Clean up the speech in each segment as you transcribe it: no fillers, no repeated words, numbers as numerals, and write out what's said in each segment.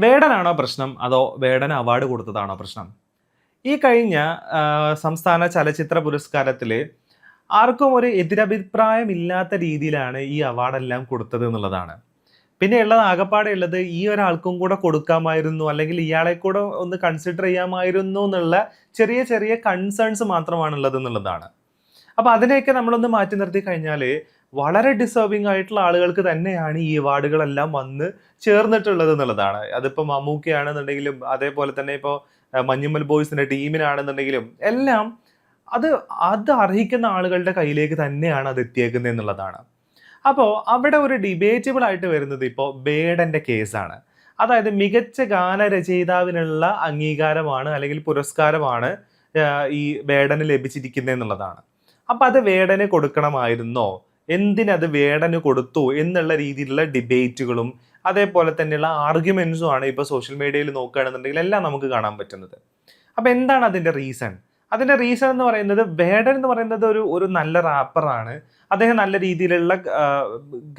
വേടനാണോ പ്രശ്നം അതോ വേടന് അവാർഡ് കൊടുത്തതാണോ പ്രശ്നം? ഈ കഴിഞ്ഞ സംസ്ഥാന ചലച്ചിത്ര പുരസ്കാരത്തില് ആർക്കും ഒരു എതിരഭിപ്രായമില്ലാത്ത രീതിയിലാണ് ഈ അവാർഡെല്ലാം കൊടുത്തത് എന്നുള്ളതാണ്. പിന്നെ ഉള്ളത് ആകപ്പാടെ ഉള്ളത് ഈ ഒരാൾക്കും കൂടെ കൊടുക്കാമായിരുന്നു, അല്ലെങ്കിൽ ഇയാളെ കൂടെ ഒന്ന് കൺസിഡർ ചെയ്യാമായിരുന്നു എന്നുള്ള ചെറിയ ചെറിയ കൺസേൺസ് മാത്രമാണുള്ളത് എന്നുള്ളതാണ്. അപ്പൊ അതിനെയൊക്കെ നമ്മളൊന്ന് മാറ്റി നിർത്തി കഴിഞ്ഞാല് വളരെ ഡിസേർവിംഗ് ആയിട്ടുള്ള ആളുകൾക്ക് തന്നെയാണ് ഈ അവാർഡുകളെല്ലാം വന്ന് ചേർന്നിട്ടുള്ളത് എന്നുള്ളതാണ്. അതിപ്പോ മമ്മൂക്കയാണെന്നുണ്ടെങ്കിലും അതേപോലെ തന്നെ ഇപ്പോ മഞ്ഞുമ്മൽ ബോയ്സിന്റെ ടീമിനാണെന്നുണ്ടെങ്കിലും എല്ലാം അത് അത് അർഹിക്കുന്ന ആളുകളുടെ കയ്യിലേക്ക് തന്നെയാണ് അത് എത്തിയേക്കുന്നത് എന്നുള്ളതാണ്. അപ്പോൾ അവിടെ ഒരു ഡിബേറ്റബിൾ ആയിട്ട് വരുന്നത് ഇപ്പോൾ ബേഡന്റെ കേസാണ്. അതായത് മികച്ച ഗാനരചയിതാവിനുള്ള അംഗീകാരമാണ് അല്ലെങ്കിൽ പുരസ്കാരമാണ് ഈ വേടന് ലഭിച്ചിരിക്കുന്നത് എന്നുള്ളതാണ്. അപ്പൊ അത് വേടന് കൊടുക്കണമായിരുന്നോ, എന്തിനത് വേടന് കൊടുത്തു എന്നുള്ള രീതിയിലുള്ള ഡിബേറ്റുകളും അതേപോലെ തന്നെയുള്ള ആർഗ്യുമെന്റ്സും ആണ് ഇപ്പൊ സോഷ്യൽ മീഡിയയിൽ നോക്കുകയാണെന്നുണ്ടെങ്കിൽ എല്ലാം നമുക്ക് കാണാൻ പറ്റുന്നത്. അപ്പൊ എന്താണ് അതിന്റെ റീസൺ? അതിന്റെ റീസൺ എന്ന് പറയുന്നത്, വേടൻ എന്ന് പറയുന്നത് ഒരു ഒരു നല്ല റാപ്പറാണ്. അദ്ദേഹം നല്ല രീതിയിലുള്ള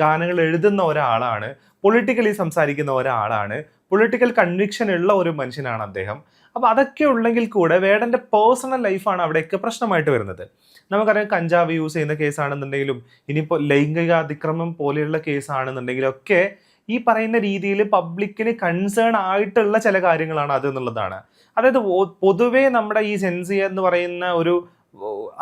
ഗാനങ്ങൾ എഴുതുന്ന ഒരാളാണ്, പൊളിറ്റിക്കലി സംസാരിക്കുന്ന ഒരാളാണ്, പൊളിറ്റിക്കൽ കൺവിക്ഷൻ ഉള്ള ഒരു മനുഷ്യനാണ് അദ്ദേഹം. അപ്പൊ അതൊക്കെ ഉള്ളെങ്കിൽ കൂടെ വേടന്റെ പേഴ്സണൽ ലൈഫാണ് അവിടെയൊക്കെ പ്രശ്നമായിട്ട് വരുന്നത്. നമുക്കറിയാം, കഞ്ചാവ് യൂസ് ചെയ്യുന്ന കേസാണെന്നുണ്ടെങ്കിലും ഇനിയിപ്പോൾ ലൈംഗിക അതിക്രമം പോലെയുള്ള കേസാണെന്നുണ്ടെങ്കിലും ഒക്കെ ഈ പറയുന്ന രീതിയിൽ പബ്ലിക്കിന് കൺസേൺ ആയിട്ടുള്ള ചില കാര്യങ്ങളാണ് അത് എന്നുള്ളതാണ്. അതായത് പൊതുവേ നമ്മുടെ ഈ സെൻസി എന്ന് പറയുന്ന ഒരു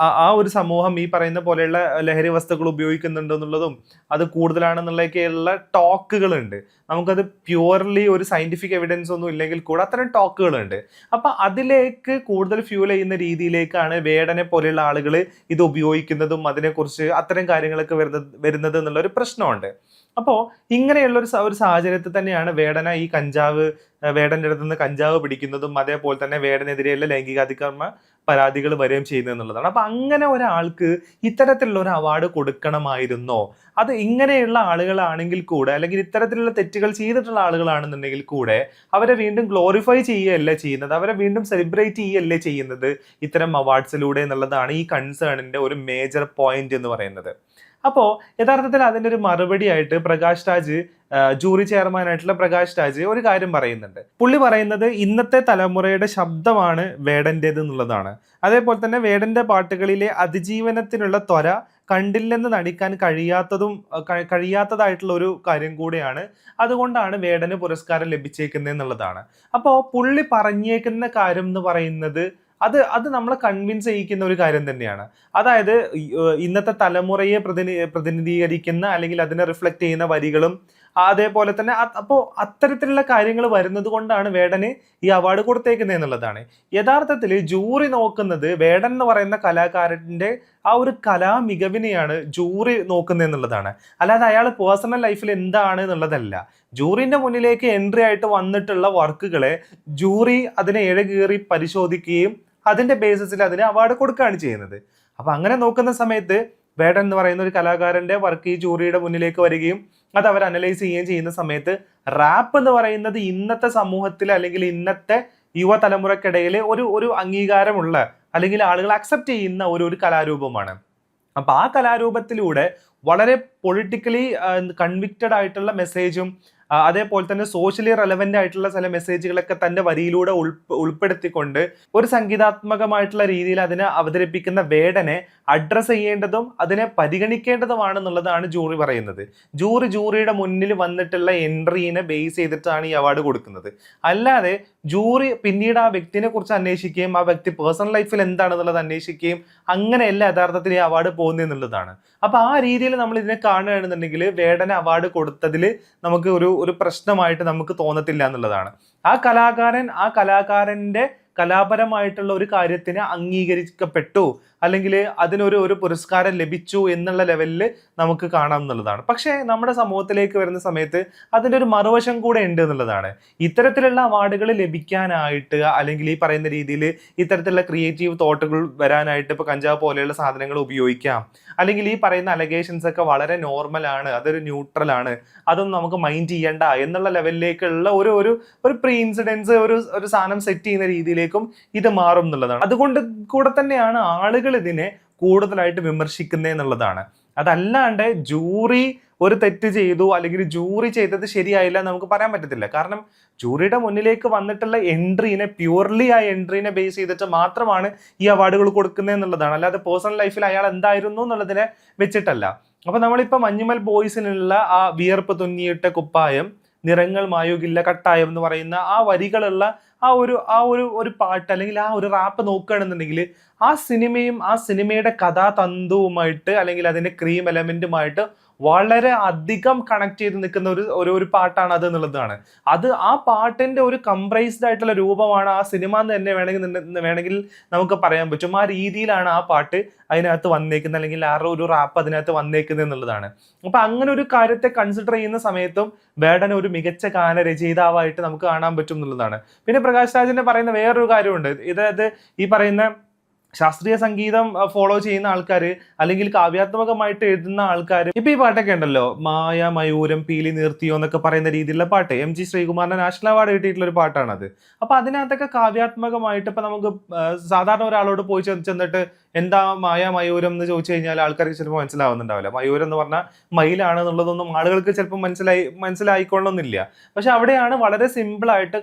ആ ഒരു സമൂഹം ഈ പറയുന്ന പോലെയുള്ള ലഹരി വസ്തുക്കൾ ഉപയോഗിക്കുന്നുണ്ട് എന്നുള്ളതും അത് കൂടുതലാണെന്നുള്ളതൊക്കെയുള്ള ടോക്കുകളുണ്ട്. നമുക്കത് പ്യുവർലി ഒരു സയന്റിഫിക് എവിഡൻസ് ഒന്നും ഇല്ലെങ്കിൽ കൂടെ അത്തരം ടോക്കുകളുണ്ട്. അപ്പൊ അതിലേക്ക് കൂടുതൽ ഫ്യൂൽ ചെയ്യുന്ന രീതിയിലേക്കാണ് വേടനെ പോലെയുള്ള ആളുകൾ ഇത് ഉപയോഗിക്കുന്നതും അതിനെക്കുറിച്ച് അത്തരം കാര്യങ്ങളൊക്കെ വരുന്നത് എന്നുള്ള ഒരു പ്രശ്നമുണ്ട്. അപ്പോൾ ഇങ്ങനെയുള്ള ഒരു സാഹചര്യത്തിൽ തന്നെയാണ് വേടന്റെ അടുത്ത് നിന്ന് കഞ്ചാവ് പിടിക്കുന്നതും അതേപോലെ തന്നെ വേടനെതിരെയുള്ള ലൈംഗികാതിക്രമ പരാതികൾ വരികയും ചെയ്യുന്നത് എന്നുള്ളതാണ്. അപ്പൊ അങ്ങനെ ഒരാൾക്ക് ഇത്തരത്തിലുള്ള ഒരു അവാർഡ് കൊടുക്കണമായിരുന്നോ? അത് ഇങ്ങനെയുള്ള ആളുകളാണെങ്കിൽ കൂടെ, അല്ലെങ്കിൽ ഇത്തരത്തിലുള്ള തെറ്റുകൾ ചെയ്തിട്ടുള്ള ആളുകളാണെന്നുണ്ടെങ്കിൽ കൂടെ അവരെ വീണ്ടും ഗ്ലോറിഫൈ ചെയ്യുകയല്ല ചെയ്യുന്നത്, അവരെ വീണ്ടും സെലിബ്രേറ്റ് ചെയ്യുകയല്ലേ ചെയ്യുന്നത് ഇത്തരം അവാർഡ്സിലൂടെ എന്നുള്ളതാണ് ഈ കൺസേണിന്റെ ഒരു മേജർ പോയിന്റ് എന്ന് പറയുന്നത്. അപ്പോ യഥാർത്ഥത്തിൽ അതിന്റെ ഒരു മറുപടി ആയിട്ട് പ്രകാശ് രാജ്, ജൂറി ചെയർമാൻ ആയിട്ടുള്ള പ്രകാശ് രാജ് ഒരു കാര്യം പറയുന്നുണ്ട്. പുള്ളി പറയുന്നത് ഇന്നത്തെ തലമുറയുടെ ശബ്ദമാണ് വേടന്റേത് എന്നുള്ളതാണ്. അതേപോലെ തന്നെ വേടന്റെ പാട്ടുകളിലെ അതിജീവനത്തിനുള്ള ത്വര കണ്ടില്ലെന്ന് നടിക്കാൻ കഴിയാത്തതായിട്ടുള്ള ഒരു കാര്യം കൂടെയാണ്. അതുകൊണ്ടാണ് വേടന് പുരസ്കാരം ലഭിച്ചേക്കുന്നത് എന്നുള്ളതാണ്. അപ്പോ പുള്ളി പറഞ്ഞേക്കുന്ന കാര്യം എന്ന് പറയുന്നത് അത് അത് നമ്മളെ കൺവിൻസ് ചെയ്യിക്കുന്ന ഒരു കാര്യം തന്നെയാണ്. അതായത് ഇന്നത്തെ തലമുറയെ പ്രതിനിധീകരിക്കുന്ന അല്ലെങ്കിൽ അതിനെ റിഫ്ലക്ട് ചെയ്യുന്ന വരികളും അതേപോലെ തന്നെ അപ്പോൾ അത്തരത്തിലുള്ള കാര്യങ്ങൾ വരുന്നത് കൊണ്ടാണ് വേടന് ഈ അവാർഡ് കൊടുത്തേക്കുന്നത് എന്നുള്ളതാണ്. യഥാർത്ഥത്തിൽ ജൂറി നോക്കുന്നത് വേടൻ എന്ന് പറയുന്ന കലാകാരന്റെ ആ ഒരു കലാ മികവിനെയാണ് ജൂറി നോക്കുന്നത് എന്നുള്ളതാണ്. അല്ലാതെ അയാൾ പേഴ്സണൽ ലൈഫിൽ എന്താണ് എന്നുള്ളതല്ല. ജൂറിന്റെ മുന്നിലേക്ക് എൻട്രി ആയിട്ട് വന്നിട്ടുള്ള വർക്കുകളെ ജൂറി അതിനെ ഇഴകീറി പരിശോധിക്കുകയും അതിന്റെ ബേസിസിൽ അതിന് അവാർഡ് കൊടുക്കുകയാണ് ചെയ്യുന്നത്. അപ്പൊ അങ്ങനെ നോക്കുന്ന സമയത്ത് വേടൻ എന്ന് പറയുന്ന ഒരു കലാകാരന്റെ വർക്ക് ഈ ജൂറിയുടെ മുന്നിലേക്ക് വരികയും അത് അവർ അനലൈസ് ചെയ്യുകയും ചെയ്യുന്ന സമയത്ത് റാപ്പ് എന്ന് പറയുന്നത് ഇന്നത്തെ സമൂഹത്തിൽ അല്ലെങ്കിൽ ഇന്നത്തെ യുവതലമുറക്കിടയിൽ ഒരു അംഗീകാരമുള്ള അല്ലെങ്കിൽ ആളുകൾ അക്സെപ്റ്റ് ചെയ്യുന്ന ഒരു കലാരൂപമാണ്. അപ്പൊ ആ കലാരൂപത്തിലൂടെ വളരെ പൊളിറ്റിക്കലി കൺവിക്റ്റഡ് ആയിട്ടുള്ള മെസ്സേജും അതേപോലെ തന്നെ സോഷ്യലി റെലവെന്റ് ആയിട്ടുള്ള ചില മെസ്സേജുകളൊക്കെ തന്റെ വരിയിലൂടെ ഉൾപ്പെടുത്തിക്കൊണ്ട് ഒരു സംഗീതാത്മകമായിട്ടുള്ള രീതിയിൽ അതിനെ അവതരിപ്പിക്കുന്ന വേടനെ അഡ്രസ് ചെയ്യേണ്ടതും അതിനെ പരിഗണിക്കേണ്ടതുമാണെന്നുള്ളതാണ് ജൂറി പറയുന്നത്. ജൂറിയുടെ മുന്നിൽ വന്നിട്ടുള്ള എൻട്രീനെ ബേസ് ചെയ്തിട്ടാണ് ഈ അവാർഡ് കൊടുക്കുന്നത്. അല്ലാതെ ജൂറി പിന്നീട് ആ വ്യക്തിനെ കുറിച്ച് അന്വേഷിക്കുകയും ആ വ്യക്തി പേഴ്സണൽ ലൈഫിൽ എന്താണെന്നുള്ളത് അന്വേഷിക്കുകയും അങ്ങനെയല്ല യഥാർത്ഥത്തിൽ ഈ അവാർഡ് പോകുന്നതെന്നുള്ളതാണ്. അപ്പൊ ആ രീതിയിൽ നമ്മൾ ഇതിനെ കാണുകയാണെന്നുണ്ടെങ്കിൽ വേടന് അവാർഡ് കൊടുത്തതിൽ നമുക്ക് ഒരു പ്രശ്നമായിട്ട് നമുക്ക് തോന്നത്തില്ല എന്നുള്ളതാണ്. ആ കലാകാരന്റെ കലാപരമായിട്ടുള്ള ഒരു കാര്യത്തിന് അംഗീകരിക്കപ്പെട്ടു അല്ലെങ്കിൽ അതിനൊരു പുരസ്കാരം ലഭിച്ചു എന്നുള്ള ലെവലിൽ നമുക്ക് കാണാം എന്നുള്ളതാണ്. പക്ഷേ നമ്മുടെ സമൂഹത്തിലേക്ക് വരുന്ന സമയത്ത് അതിൻ്റെ ഒരു മറുവശം കൂടെ ഉണ്ട് എന്നുള്ളതാണ്. ഇത്തരത്തിലുള്ള അവാർഡുകൾ ലഭിക്കാനായിട്ട് അല്ലെങ്കിൽ ഈ പറയുന്ന രീതിയിൽ ഇത്തരത്തിലുള്ള ക്രിയേറ്റീവ് തോട്ടുകൾ വരാനായിട്ട് ഇപ്പോൾ കഞ്ചാവ് പോലെയുള്ള സാധനങ്ങൾ ഉപയോഗിക്കാം, അല്ലെങ്കിൽ ഈ പറയുന്ന അലഗേഷൻസ് ഒക്കെ വളരെ നോർമലാണ്, അതൊരു ന്യൂട്രൽ ആണ്, അതൊന്നും നമുക്ക് മൈൻഡ് ചെയ്യേണ്ട എന്നുള്ള ലെവലിലേക്കുള്ള ഒരു പ്രീ ഇൻസിഡൻസ് ഒരു സാധനം സെറ്റ് ചെയ്യുന്ന രീതിയിലേക്കും ഇത് മാറും എന്നുള്ളതാണ്. അതുകൊണ്ട് കൂടെ തന്നെയാണ് ആളുകൾ ഇതിനെ കൂടുതലായിട്ട് വിമർശിക്കുന്നത് എന്നുള്ളതാണ്. അതല്ലാണ്ട് ജൂറി ഒരു തെറ്റ് ചെയ്തു അല്ലെങ്കിൽ ജൂറി ചെയ്തത് ശരിയായില്ല എന്ന് നമുക്ക് പറയാൻ പറ്റത്തില്ല. കാരണം ജൂറിയുടെ മുന്നിലേക്ക് വന്നിട്ടുള്ള എൻട്രീനെ പ്യൂർലി ആ എൻട്രീനെ ബേസ് ചെയ്തിട്ട് മാത്രമാണ് ഈ അവാർഡുകൾ കൊടുക്കുന്നത് എന്നുള്ളതാണ്. അല്ലാതെ പേഴ്സണൽ ലൈഫിൽ അയാൾ എന്തായിരുന്നു എന്നുള്ളതിനെ വെച്ചിട്ടല്ല. അപ്പൊ നമ്മളിപ്പോ മഞ്ഞുമൽ ബോയ്സിനുള്ള ആ വിയർപ്പ് തുന്നിയിട്ട കുപ്പായം, നിറങ്ങൾ മായുകില്ല കട്ടായം എന്ന് പറയുന്ന ആ വരികളുള്ള ഒരു പാട്ട് അല്ലെങ്കിൽ ആ ഒരു റാപ്പ് നോക്കുകയാണെന്നുണ്ടെങ്കിൽ ആ സിനിമയും ആ സിനിമയുടെ കഥാതന്തുവുമായിട്ട് അല്ലെങ്കിൽ അതിന്റെ ക്രീം എലമെന്റുമായിട്ട് വളരെ അധികം കണക്ട് ചെയ്ത് നിൽക്കുന്ന ഒരു പാട്ടാണ് അത് എന്നുള്ളതാണ്. അത് ആ പാട്ടിന്റെ ഒരു കംപ്രൈസ്ഡ് ആയിട്ടുള്ള രൂപമാണ് ആ സിനിമ എന്ന് തന്നെ വേണമെങ്കിൽ നമുക്ക് പറയാൻ പറ്റും. ആ രീതിയിലാണ് ആ പാട്ട് അതിനകത്ത് വന്നേക്കുന്നത് അല്ലെങ്കിൽ ആ ഒരു റാപ്പ് അതിനകത്ത് വന്നേക്കുന്നത് എന്നുള്ളതാണ്. അപ്പൊ അങ്ങനെ ഒരു കാര്യത്തെ കൺസിഡർ ചെയ്യുന്ന സമയത്തും വേടൻ ഒരു മികച്ച ഗാനരചയിതാവായിട്ട് നമുക്ക് കാണാൻ പറ്റും എന്നുള്ളതാണ്. പിന്നെ പ്രകാശ് രാജിന്റെ പറയുന്ന വേറൊരു കാര്യമുണ്ട്. ഇതായത് ഈ പറയുന്ന ശാസ്ത്രീയ സംഗീതം ഫോളോ ചെയ്യുന്ന ആൾക്കാർ അല്ലെങ്കിൽ കാവ്യാത്മകമായിട്ട് എഴുതുന്ന ആൾക്കാർ ഇപ്പൊ ഈ പാട്ടൊക്കെ ഉണ്ടല്ലോ, മായ മയൂരം പീലി നിർത്തിയോ എന്നൊക്കെ പറയുന്ന രീതിയിലുള്ള പാട്ട് MG ശ്രീകുമാറിന്റെ നാഷണൽ അവാർഡ് കിട്ടിയിട്ടുള്ള ഒരു പാട്ടാണത്. അപ്പൊ അതിനകത്തൊക്കെ കാവ്യാത്മകമായിട്ട് ഇപ്പൊ നമുക്ക് സാധാരണ ഒരാളോട് പോയി ചെന്നിട്ട് എന്താ മായ മയൂരം എന്ന് ചോദിച്ചു കഴിഞ്ഞാൽ ആൾക്കാർക്ക് ചിലപ്പോൾ മനസ്സിലാവുന്നുണ്ടാവില്ല. മയൂരം എന്ന് പറഞ്ഞാൽ മയിലാണ് എന്നുള്ളതൊന്നും ആളുകൾക്ക് ചിലപ്പോൾ മനസ്സിലായിക്കൊള്ളുന്നില്ല. പക്ഷെ അവിടെയാണ് വളരെ സിമ്പിൾ ആയിട്ട്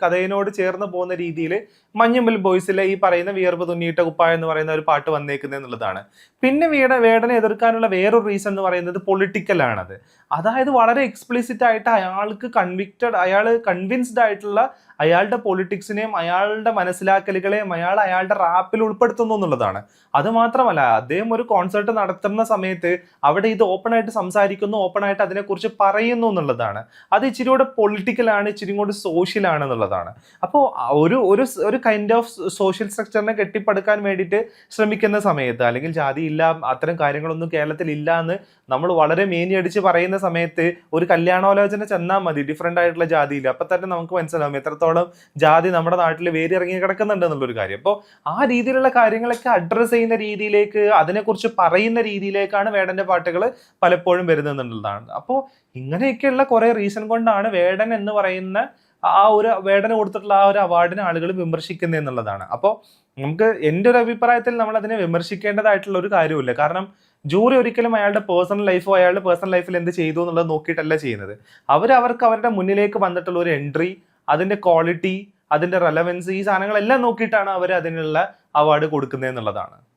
കഥയിനോട് ചേർന്ന് പോകുന്ന രീതിയിൽ മഞ്ഞുമൽ ബോയ്സിലെ ഈ പറയുന്ന വിയർപ്പ് തുന്നിയിട്ട കുപ്പായ എന്ന് പറയുന്ന ഒരു പാട്ട് വന്നേക്കുന്നത് എന്നുള്ളതാണ്. പിന്നെ വേടനെ എതിർക്കാനുള്ള വേറൊരു റീസൺ എന്ന് പറയുന്നത് പൊളിറ്റിക്കൽ ആണത്. അതായത് വളരെ എക്സ്പ്ലിസിറ്റ് ആയിട്ട് അയാൾ കൺവിൻസ്ഡ് ആയിട്ടുള്ള അയാളുടെ പൊളിറ്റിക്സിനെയും അയാളുടെ മനസ്സിലാക്കലുകളെയും അയാളുടെ റാപ്പിൽ ഉൾപ്പെടുത്തുന്നു എന്നുള്ളതാണ്. അത് മാത്രമല്ല, അദ്ദേഹം ഒരു കോൺസേർട്ട് നടത്തുന്ന സമയത്ത് അവിടെ ഇത് ഓപ്പൺ ആയിട്ട് സംസാരിക്കുന്നു, ഓപ്പൺ ആയിട്ട് അതിനെക്കുറിച്ച് പറയുന്നു എന്നുള്ളതാണ്. അത് ഇച്ചിരി കൂടെ പൊളിറ്റിക്കൽ ആണ്, ഇച്ചിരി കൂടെ സോഷ്യൽ ആണ് എന്നുള്ളതാണ്. അപ്പോൾ ഒരു കൈൻഡ് ഓഫ് സോഷ്യൽ സ്ട്രക്ചറിനെ കെട്ടിപ്പടുക്കാൻ വേണ്ടിയിട്ട് ശ്രമിക്കുന്ന സമയത്ത് അല്ലെങ്കിൽ ജാതി ഇല്ല, അത്തരം കാര്യങ്ങളൊന്നും കേരളത്തിൽ ഇല്ല എന്ന് നമ്മൾ വളരെ മേനിയടിച്ച് പറയുന്ന സമയത്ത് ഒരു കല്യാണാലോചന ചെന്നാൽ മതി ഡിഫറെന്റ് ആയിട്ടുള്ള ജാതിയിൽ, അപ്പൊ തന്നെ നമുക്ക് മനസ്സിലാവും എത്രത്തോളം ജാതി നമ്മുടെ നാട്ടിൽ വേരിറങ്ങി കിടക്കുന്നുണ്ട് എന്നുള്ളൊരു കാര്യം. അപ്പോൾ ആ രീതിയിലുള്ള കാര്യങ്ങളൊക്കെ അഡ്രസ് ചെയ്യുന്ന രീതിയിലേക്ക്, അതിനെക്കുറിച്ച് പറയുന്ന രീതിയിലേക്കാണ് വേടന്റെ പാട്ടുകൾ പലപ്പോഴും വരുന്നത് എന്നുള്ളതാണ്. അപ്പോൾ ഇങ്ങനെയൊക്കെയുള്ള കുറെ റീസൺ കൊണ്ടാണ് വേടൻ എന്ന് പറയുന്ന വേടന് കൊടുത്തിട്ടുള്ള ആ ഒരു അവാർഡിനെ ആളുകൾ വിമർശിക്കുന്നത് എന്നുള്ളതാണ്. അപ്പോൾ നമുക്ക് എൻ്റെ ഒരു അഭിപ്രായത്തിൽ നമ്മൾ അതിനെ വിമർശിക്കേണ്ടതായിട്ടുള്ള ഒരു കാര്യമില്ല. കാരണം ജൂറി ഒരിക്കലും അയാളുടെ പേഴ്സണൽ ലൈഫിൽ എന്ത് ചെയ്തു എന്നുള്ളത് നോക്കിയിട്ടല്ല ചെയ്യുന്നത്. അവർക്ക് അവരുടെ മുന്നിലേക്ക് വന്നിട്ടുള്ള ഒരു എൻട്രി, അതിന്റെ ക്വാളിറ്റി, അതിന്റെ റെലവൻസ്, ഈ സാധനങ്ങളെല്ലാം നോക്കിയിട്ടാണ് അവർ അതിനുള്ള അവാർഡ് കൊടുക്കുന്നത് എന്നുള്ളതാണ്.